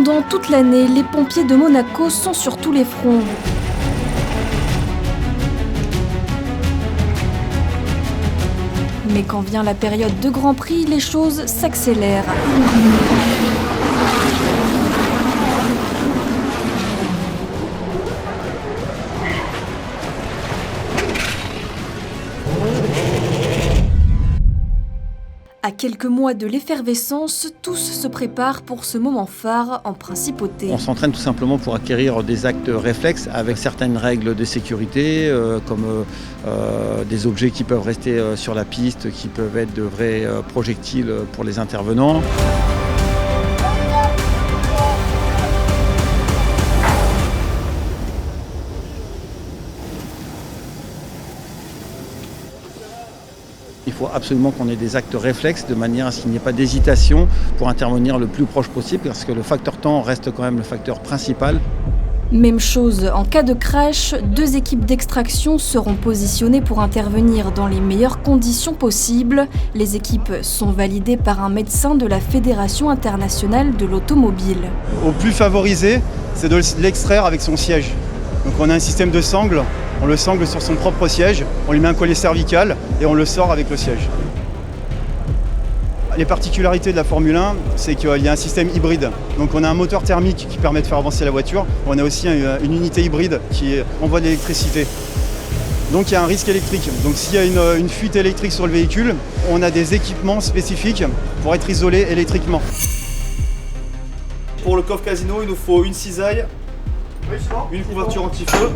Pendant toute l'année, les pompiers de Monaco sont sur tous les fronts. Mais quand vient la période de Grand Prix, les choses s'accélèrent. À quelques mois de l'effervescence, tous se préparent pour ce moment phare en principauté. On s'entraîne tout simplement pour acquérir des actes réflexes avec certaines règles de sécurité, comme des objets qui peuvent rester sur la piste, qui peuvent être de vrais projectiles pour les intervenants. Il faut absolument qu'on ait des actes réflexes de manière à ce qu'il n'y ait pas d'hésitation pour intervenir le plus proche possible parce que le facteur temps reste quand même le facteur principal. Même chose, en cas de crash, 2 équipes d'extraction seront positionnées pour intervenir dans les meilleures conditions possibles. Les équipes sont validées par un médecin de la Fédération internationale de l'automobile. Au plus favorisé, c'est de l'extraire avec son siège. Donc on a un système de sangle, on le sangle sur son propre siège, on lui met un collier cervical et on le sort avec le siège. Les particularités de la Formule 1, c'est qu'il y a un système hybride. Donc on a un moteur thermique qui permet de faire avancer la voiture. On a aussi une unité hybride qui envoie de l'électricité. Donc il y a un risque électrique. Donc s'il y a une fuite électrique sur le véhicule, on a des équipements spécifiques pour être isolé électriquement. Pour le coffre casino, il nous faut une cisaille, une couverture anti-feu,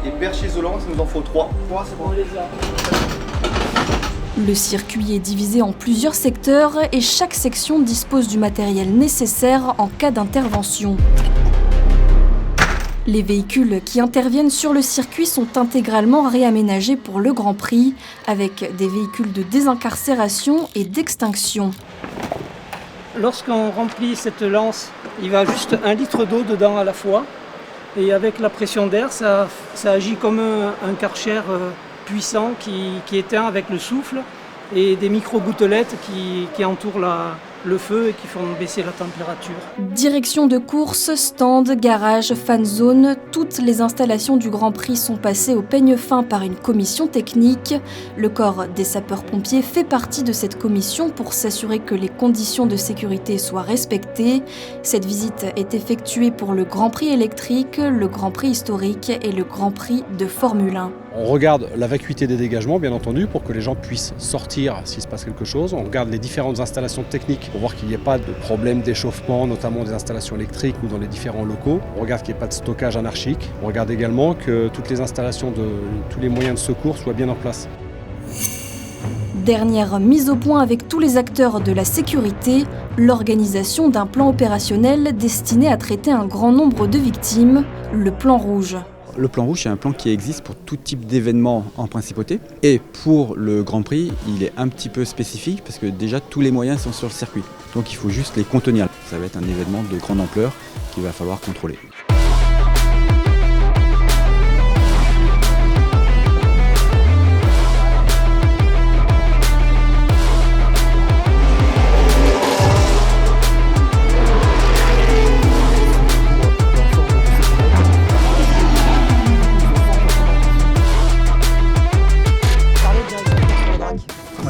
et perche isolante, il nous en faut 3. C'est bon. Le circuit est divisé en plusieurs secteurs et chaque section dispose du matériel nécessaire en cas d'intervention. Les véhicules qui interviennent sur le circuit sont intégralement réaménagés pour le Grand Prix, avec des véhicules de désincarcération et d'extinction. Lorsqu'on remplit cette lance, il va juste 1 litre d'eau dedans à la fois. Et avec la pression d'air, ça agit comme un Karcher puissant qui éteint avec le souffle et des micro-gouttelettes qui entourent le feu et qui font baisser la température. Direction de course, stand, garage, fan zone, toutes les installations du Grand Prix sont passées au peigne fin par une commission technique. Le corps des sapeurs-pompiers fait partie de cette commission pour s'assurer que les conditions de sécurité soient respectées. Cette visite est effectuée pour le Grand Prix électrique, le Grand Prix historique et le Grand Prix de Formule 1. On regarde la vacuité des dégagements, bien entendu, pour que les gens puissent sortir s'il se passe quelque chose. On regarde les différentes installations techniques pour voir qu'il n'y ait pas de problème d'échauffement, notamment des installations électriques ou dans les différents locaux. On regarde qu'il n'y ait pas de stockage anarchique. On regarde également que toutes les installations de tous les moyens de secours soient bien en place. Dernière mise au point avec tous les acteurs de la sécurité, l'organisation d'un plan opérationnel destiné à traiter un grand nombre de victimes, le plan rouge. Le plan rouge, c'est un plan qui existe pour tout type d'événement en principauté. Et pour le Grand Prix, il est un petit peu spécifique parce que déjà tous les moyens sont sur le circuit. Donc il faut juste les contenir. Ça va être un événement de grande ampleur qu'il va falloir contrôler.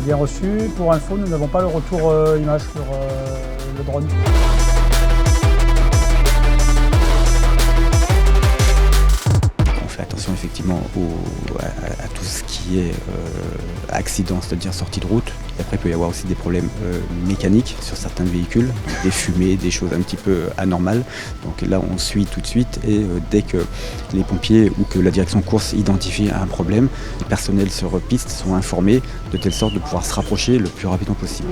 Bien reçu. Pour info, nous n'avons pas le retour image sur le drone. On fait attention effectivement à tout ce qui est accident, c'est-à-dire sortie de route. Et après, il peut y avoir aussi des problèmes mécaniques sur certains véhicules, des fumées, des choses un petit peu anormales. Donc là, on suit tout de suite et dès que les pompiers ou que la direction course identifie un problème, les personnels sur piste sont informés de telle sorte de pouvoir se rapprocher le plus rapidement possible.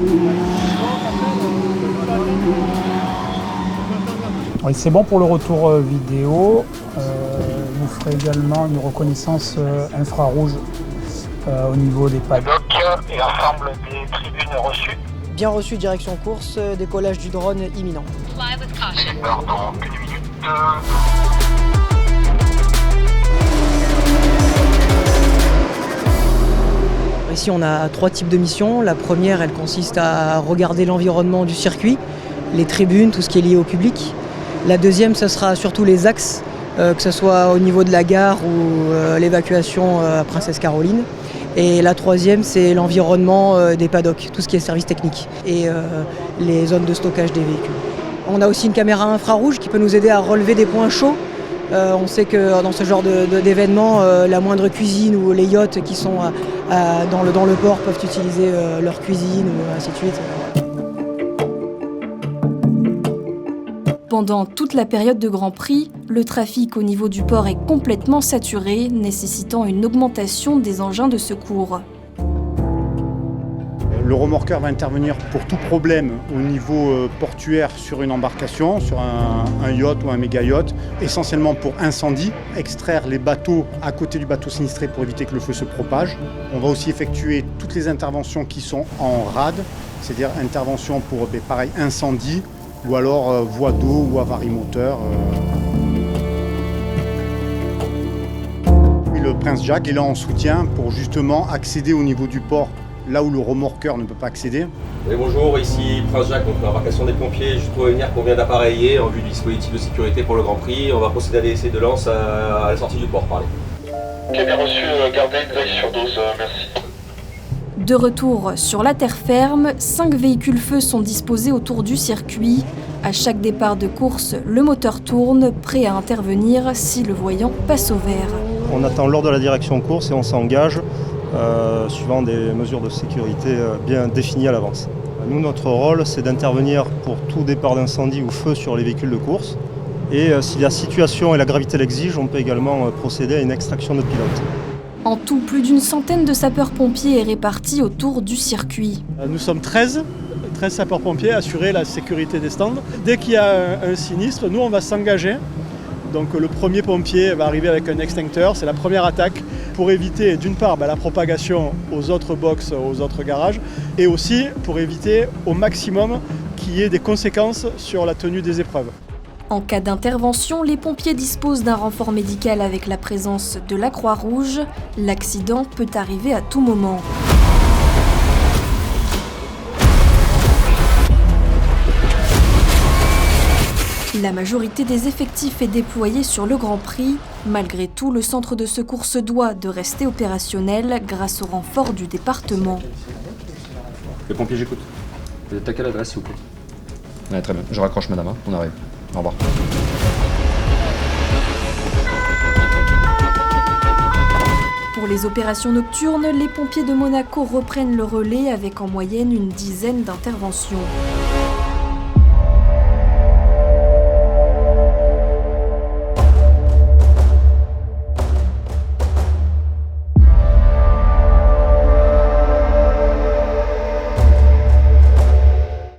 Oui, c'est bon pour le retour vidéo. Vous ferez également une reconnaissance infrarouge au niveau des pads. Et l'ensemble des tribunes reçues. Bien reçu, direction course, décollage du drone imminent. Dans 1 minute. Ici, on a 3 types de missions. La première, elle consiste à regarder l'environnement du circuit. les tribunes, tout ce qui est lié au public. La deuxième, ce sera surtout les axes, que ce soit au niveau de la gare ou l'évacuation à Princesse Caroline. Et la troisième, c'est l'environnement des paddocks, tout ce qui est service technique et les zones de stockage des véhicules. On a aussi une caméra infrarouge qui peut nous aider à relever des points chauds. On sait que dans ce genre d'événement, la moindre cuisine ou les yachts qui sont dans le port peuvent utiliser leur cuisine, ou ainsi de suite. Pendant toute la période de Grand Prix, le trafic au niveau du port est complètement saturé, nécessitant une augmentation des engins de secours. Le remorqueur va intervenir pour tout problème au niveau portuaire sur une embarcation, sur un yacht ou un méga yacht, essentiellement pour incendie, extraire les bateaux à côté du bateau sinistré pour éviter que le feu se propage. On va aussi effectuer toutes les interventions qui sont en rade, c'est-à-dire intervention pour pareil incendie ou alors voie d'eau ou avarie moteur. Le Prince Jacques est là en soutien pour justement accéder au niveau du port, là où le remorqueur ne peut pas accéder. Oui, bonjour, ici Prince Jacques, donc l'embarcation des pompiers, juste pour prévenir qu'on vient d'appareiller en vue du dispositif de sécurité pour le Grand Prix. On va procéder à des essais de lance à la sortie du port, parlez. Ok, bien reçu, gardez une veille sur dose, merci. De retour sur la terre ferme, 5 véhicules feu sont disposés autour du circuit. À chaque départ de course, le moteur tourne, prêt à intervenir si le voyant passe au vert. On attend l'ordre de la direction course et on s'engage suivant des mesures de sécurité bien définies à l'avance. Nous, notre rôle, c'est d'intervenir pour tout départ d'incendie ou feu sur les véhicules de course. Et si la situation et la gravité l'exigent, on peut également procéder à une extraction de pilote. En tout, plus d'une centaine de sapeurs-pompiers est répartis autour du circuit. Nous sommes 13 sapeurs-pompiers à assurer la sécurité des stands. Dès qu'il y a un sinistre, nous on va s'engager. Donc le premier pompier va arriver avec un extincteur, c'est la première attaque pour éviter d'une part la propagation aux autres box, aux autres garages, et aussi pour éviter au maximum qu'il y ait des conséquences sur la tenue des épreuves. En cas d'intervention, les pompiers disposent d'un renfort médical avec la présence de la Croix-Rouge. L'accident peut arriver à tout moment. La majorité des effectifs est déployée sur le Grand Prix. Malgré tout, le centre de secours se doit de rester opérationnel grâce au renfort du département. Les pompiers, j'écoute. Vous êtes à quelle adresse, s'il vous plaît? Ouais, très bien. Je raccroche, madame. Hein. On arrive. Au revoir. Pour les opérations nocturnes, les pompiers de Monaco reprennent le relais avec en moyenne une dizaine d'interventions.